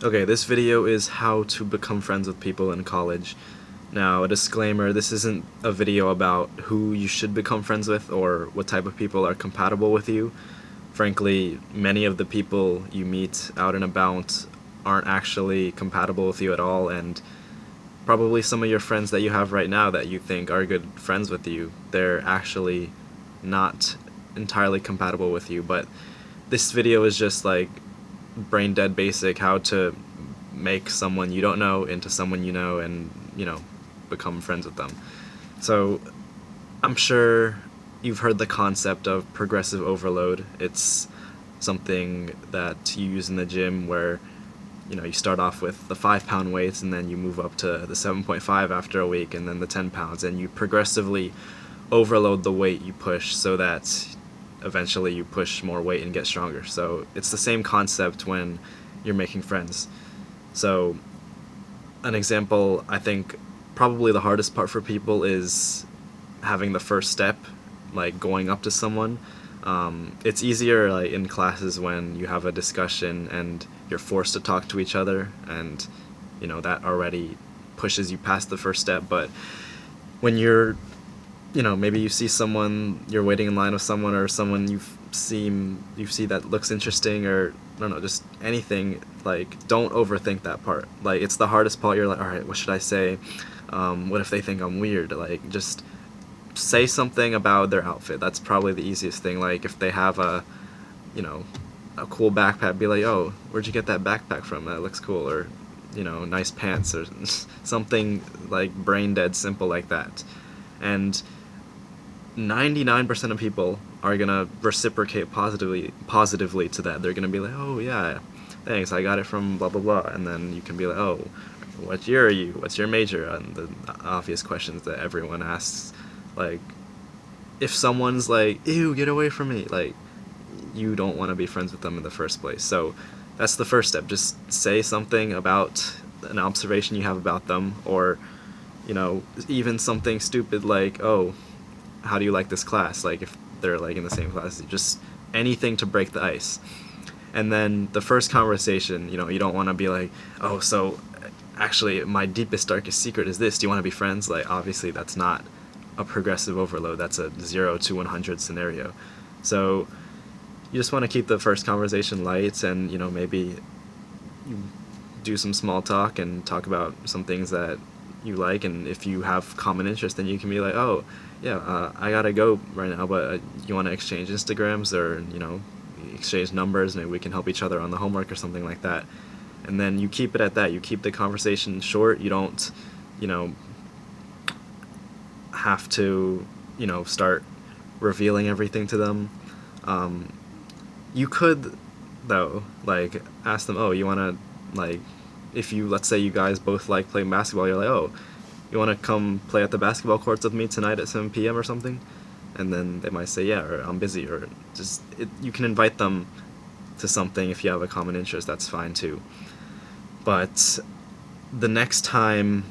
Okay, this video is how to become friends with people in college. Now, a disclaimer, this isn't a video about who you should become friends with or what type of people are compatible with you. Frankly, many of the people you meet out and about aren't actually compatible with you at all, and probably some of your friends that you have right now that you think are good friends with you, they're actually not entirely compatible with you. But this video is just like brain dead basic how to make someone you don't know into someone you know and, become friends with them. So I'm sure you've heard the concept of progressive overload. It's something that you use in the gym where you start off with the 5-pound weights and then you move up to the 7.5 after a week and then the 10 pounds, and you progressively overload the weight you push so that eventually you push more weight and get stronger. So it's the same concept when you're making friends. So an example, I think probably the hardest part for people is having the first step, like going up to someone. It's easier like in classes when you have a discussion and you're forced to talk to each other, and that already pushes you past the first step. But when you're maybe you see someone, you're waiting in line with someone, or someone you see that looks interesting, or I don't know, just anything, like don't overthink that part. Like it's the hardest part. You're like, all right, what should I say? What if they think I'm weird? Like just say something about their outfit. That's probably the easiest thing. Like if they have a cool backpack, be like, oh, where'd you get that backpack from? That looks cool. Or nice pants, or something like brain dead simple like that. And 99% of people are gonna reciprocate positively to that. They're gonna be like, oh yeah, thanks, I got it from blah blah blah. And then you can be like, oh, what year are you? What's your major? And the obvious questions that everyone asks. Like, if someone's like, ew, get away from me, like, you don't want to be friends with them in the first place. So that's the first step. Just say something about an observation you have about them, or even something stupid like, oh, how do you like this class? Like if they're like in the same class, just anything to break the ice. And then the first conversation, you don't want to be like, oh, so actually my deepest darkest secret is this, do you want to be friends? Like obviously that's not a progressive overload. That's a 0 to 100 scenario. So you just want to keep the first conversation light, and maybe you do some small talk and talk about some things that you like, and if you have common interest, then you can be like, oh yeah, I gotta go right now, but you want to exchange Instagrams, or exchange numbers, maybe we can help each other on the homework or something like that. And then you keep it at that. You keep the conversation short. You don't have to start revealing everything to them. You could, though, like ask them, oh, you want to, like, if you, let's say you guys both like playing basketball, you're like, oh, you want to come play at the basketball courts with me tonight at 7 p.m. or something? And then they might say, yeah, or I'm busy, or just, you can invite them to something if you have a common interest. That's fine too. But the next time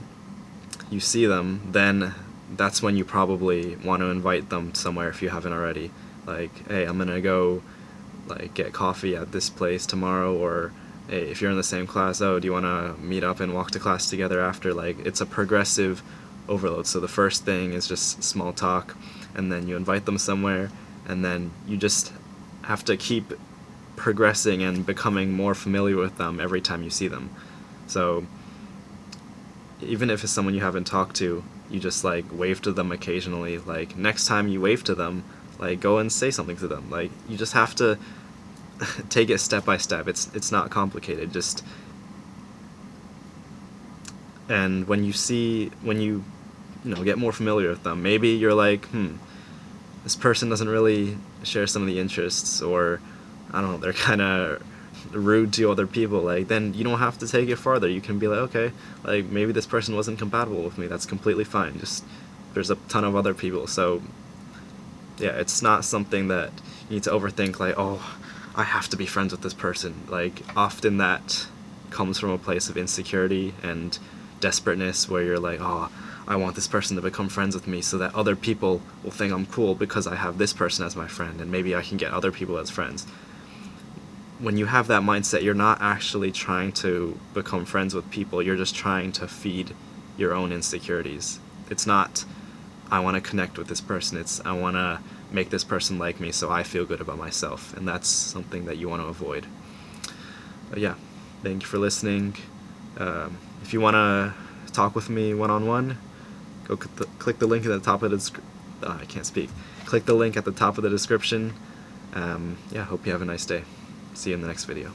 you see them, then that's when you probably want to invite them somewhere if you haven't already. Like, hey, I'm gonna go like get coffee at this place tomorrow, or hey, if you're in the same class, oh, do you want to meet up and walk to class together after? Like, it's a progressive overload. So the first thing is just small talk, and then you invite them somewhere, and then you just have to keep progressing and becoming more familiar with them every time you see them. So even if it's someone you haven't talked to, you just like wave to them occasionally. Like next time you wave to them, like go and say something to them. Like you just have to take it step by step. It's not complicated. Just, and when you get more familiar with them, maybe you're like, this person doesn't really share some of the interests, or I don't know, they're kind of rude to other people. Like then you don't have to take it farther. You can be like, okay, like maybe this person wasn't compatible with me. That's completely fine. Just there's a ton of other people. So yeah, it's not something that you need to overthink. Like, oh, I have to be friends with this person. Like often that comes from a place of insecurity and desperateness, where you're like, oh, I want this person to become friends with me so that other people will think I'm cool because I have this person as my friend, and maybe I can get other people as friends. when you have that mindset, you're not actually trying to become friends with people, you're just trying to feed your own insecurities. It's not, I want to connect with this person, it's, I want to make this person like me so I feel good about myself, and that's something that you want to avoid. But yeah, thank you for listening. If you want to talk with me one-on-one, go click the link at the top of the I can't speak. Click the link at the top of the description. Yeah, hope you have a nice day. See you in the next video.